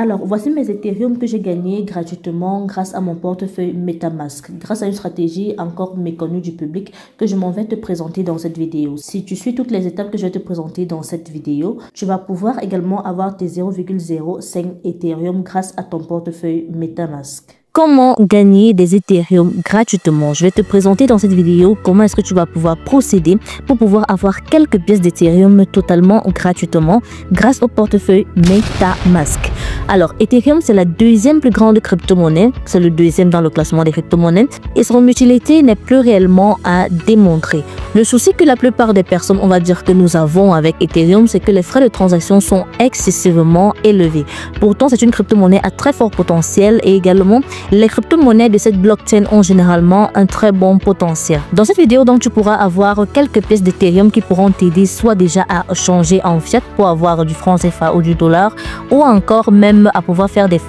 Alors, voici mes Ethereum que j'ai gagnés gratuitement grâce à mon portefeuille MetaMask, grâce à une stratégie encore méconnue du public que je m'en vais te présenter dans cette vidéo. Si tu suis toutes les étapes que je vais te présenter dans cette vidéo, tu vas pouvoir également avoir tes 0,05 Ethereum grâce à ton portefeuille MetaMask. Comment gagner des Ethereum gratuitement? Je vais te présenter dans cette vidéo comment est-ce que tu vas pouvoir procéder pour pouvoir avoir quelques pièces d'Ethereum totalement gratuitement grâce au portefeuille MetaMask. Alors, Ethereum, c'est la deuxième plus grande crypto-monnaie. C'est le deuxième dans le classement des crypto-monnaies et son utilité n'est plus réellement à démontrer. Le souci que la plupart des personnes, on va dire que nous avons avec Ethereum, c'est que les frais de transaction sont excessivement élevés. Pourtant, c'est une crypto-monnaie à très fort potentiel et également les crypto-monnaies de cette blockchain ont généralement un très bon potentiel. Dans cette vidéo, donc, tu pourras avoir quelques pièces d'Ethereum qui pourront t'aider soit déjà à changer en fiat pour avoir du franc CFA ou du dollar, ou encore même à pouvoir faire des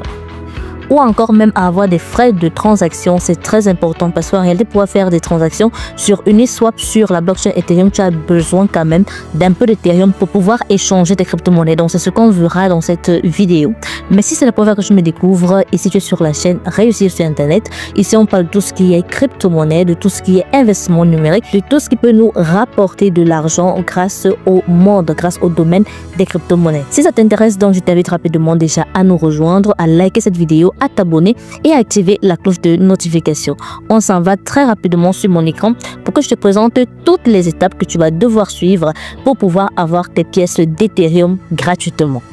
à avoir des frais de transaction. C'est très important parce qu'en réalité, pour pouvoir faire des transactions sur Uniswap, sur la blockchain Ethereum, tu as besoin quand même d'un peu d'Ethereum pour pouvoir échanger tes crypto-monnaies. Donc, c'est ce qu'on verra dans cette vidéo. Mais si c'est la première fois que je me découvre et si tu es sur la chaîne Réussir sur Internet, ici on parle de tout ce qui est crypto-monnaie, de tout ce qui est investissement numérique, de tout ce qui peut nous rapporter de l'argent grâce au monde, grâce au domaine des crypto-monnaies. Si ça t'intéresse, donc je t'invite rapidement déjà à nous rejoindre, à liker cette vidéo, à t'abonner et à activer la cloche de notification. On s'en va très rapidement sur mon écran pour que je te présente toutes les étapes que tu vas devoir suivre pour pouvoir avoir tes pièces d'Ethereum gratuitement.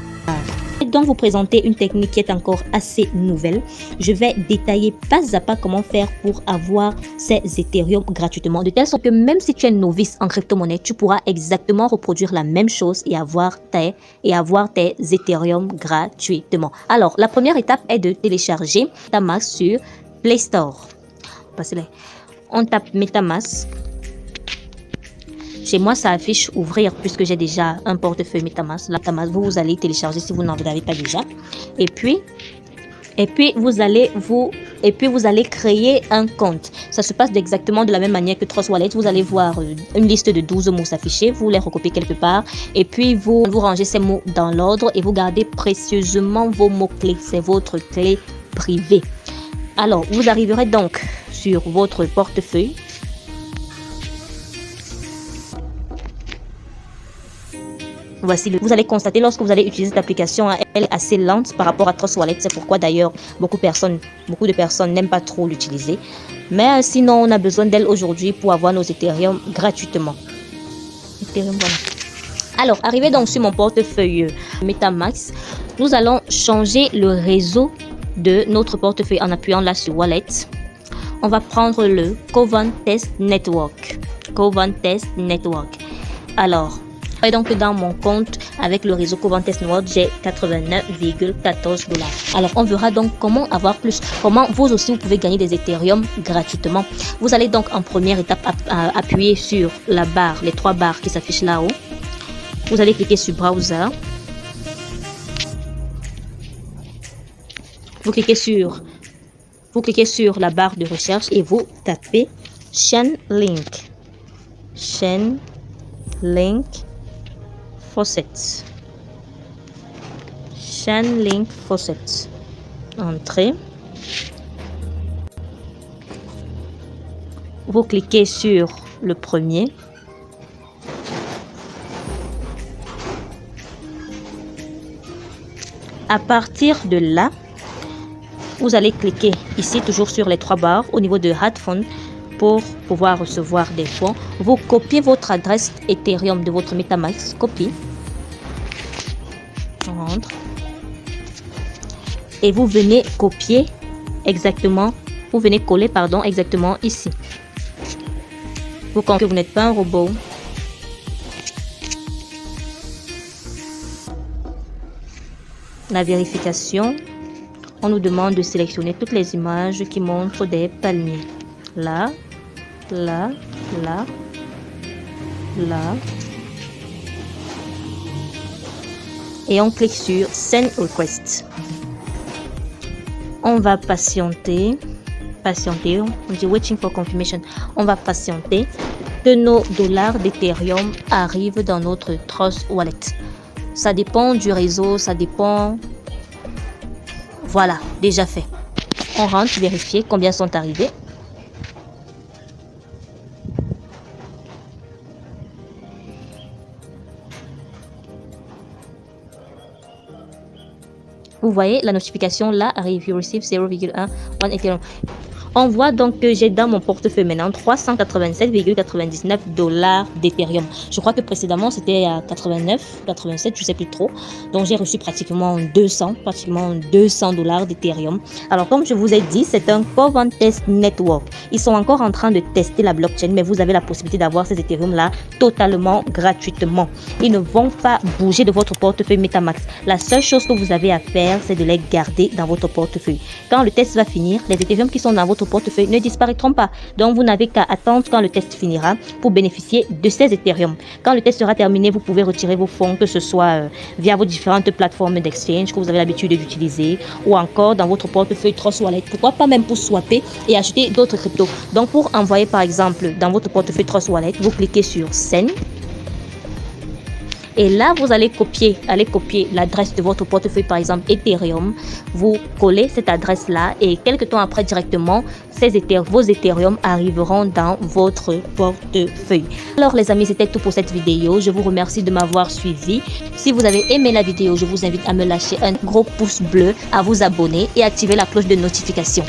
Donc vous présenter une technique qui est encore assez nouvelle. Je vais détailler pas à pas comment faire pour avoir ces Ethereum gratuitement, de telle sorte que même si tu es novice en crypto-monnaie, tu pourras exactement reproduire la même chose et avoir tes Ethereum gratuitement. Alors la première étape est de télécharger MetaMask sur Play Store. On tape MetaMask. Chez moi, ça affiche ouvrir puisque j'ai déjà un portefeuille MetaMask. La MetaMask, vous allez télécharger si vous n'en avez pas déjà. Et puis vous allez créer un compte. Ça se passe exactement de la même manière que Trust Wallet. Vous allez voir une liste de 12 mots s'afficher. Vous les recopiez quelque part. Et puis vous rangez ces mots dans l'ordre et vous gardez précieusement vos mots-clés. C'est votre clé privée. Alors, vous arriverez donc sur votre portefeuille. Voici, vous allez constater lorsque vous allez utiliser cette application, elle est assez lente par rapport à Trust Wallet. C'est pourquoi d'ailleurs beaucoup de personnes n'aiment pas trop l'utiliser. Mais sinon, on a besoin d'elle aujourd'hui pour avoir nos Ethereum gratuitement. Ethereum, voilà. Alors, arrivé donc sur mon portefeuille MetaMask, nous allons changer le réseau de notre portefeuille en appuyant là sur Wallet. On va prendre le Covantest Network. Covantest Network. Alors, et donc dans mon compte avec le réseau Covantest Network, j'ai 89,14 $. Alors on verra donc comment avoir plus, comment vous aussi vous pouvez gagner des Ethereum gratuitement. Vous allez donc en première étape appuyer sur la barre, les 3 barres qui s'affichent là-haut. Vous allez cliquer sur Browser. Vous cliquez sur la barre de recherche et vous tapez Chainlink. Chainlink Faucet. Chainlink Faucet. Entrée. Vous cliquez sur le premier. À partir de là, vous allez cliquer ici toujours sur les 3 barres au niveau de Add Fund pour pouvoir recevoir des fonds. Vous copiez votre adresse Ethereum de votre MetaMask. Copie. Rentre. Et vous venez copier exactement. Vous venez coller, pardon, exactement ici. Vous comprenez que vous n'êtes pas un robot. La vérification. On nous demande de sélectionner toutes les images qui montrent des palmiers. Là, là, là, là. Et on clique sur Send Request. On va patienter. On dit Waiting for Confirmation. On va patienter que nos dollars d'Ethereum arrivent dans notre Trust Wallet. Ça dépend du réseau, ça dépend Voilà, déjà fait. On rentre, vérifier combien sont arrivés. Vous voyez, la notification là arrive. You receive 0,1 Ethereum. On voit donc que j'ai dans mon portefeuille maintenant 387,99 $ d'Ethereum. Je crois que précédemment c'était à 89, 87, je sais plus trop. Donc j'ai reçu pratiquement 200 $ d'Ethereum. Alors comme je vous ai dit, c'est un Coventest Network. Ils sont encore en train de tester la blockchain, mais vous avez la possibilité d'avoir ces Ethereum là totalement gratuitement. Ils ne vont pas bouger de votre portefeuille MetaMask. La seule chose que vous avez à faire, c'est de les garder dans votre portefeuille. Quand le test va finir, les Ethereum qui sont dans votre portefeuille ne disparaîtront pas. Donc, vous n'avez qu'à attendre quand le test finira pour bénéficier de ces Ethereum. Quand le test sera terminé, vous pouvez retirer vos fonds, que ce soit via vos différentes plateformes d'exchange que vous avez l'habitude d'utiliser ou encore dans votre portefeuille Trust Wallet. Pourquoi pas même pour swapper et acheter d'autres cryptos. Donc, pour envoyer par exemple dans votre portefeuille Trust Wallet, vous cliquez sur Send. Et là, vous allez copier l'adresse de votre portefeuille, par exemple Ethereum. Vous collez cette adresse-là et quelques temps après directement, vos Ethereum arriveront dans votre portefeuille. Alors les amis, c'était tout pour cette vidéo. Je vous remercie de m'avoir suivi. Si vous avez aimé la vidéo, je vous invite à me lâcher un gros pouce bleu, à vous abonner et activer la cloche de notification.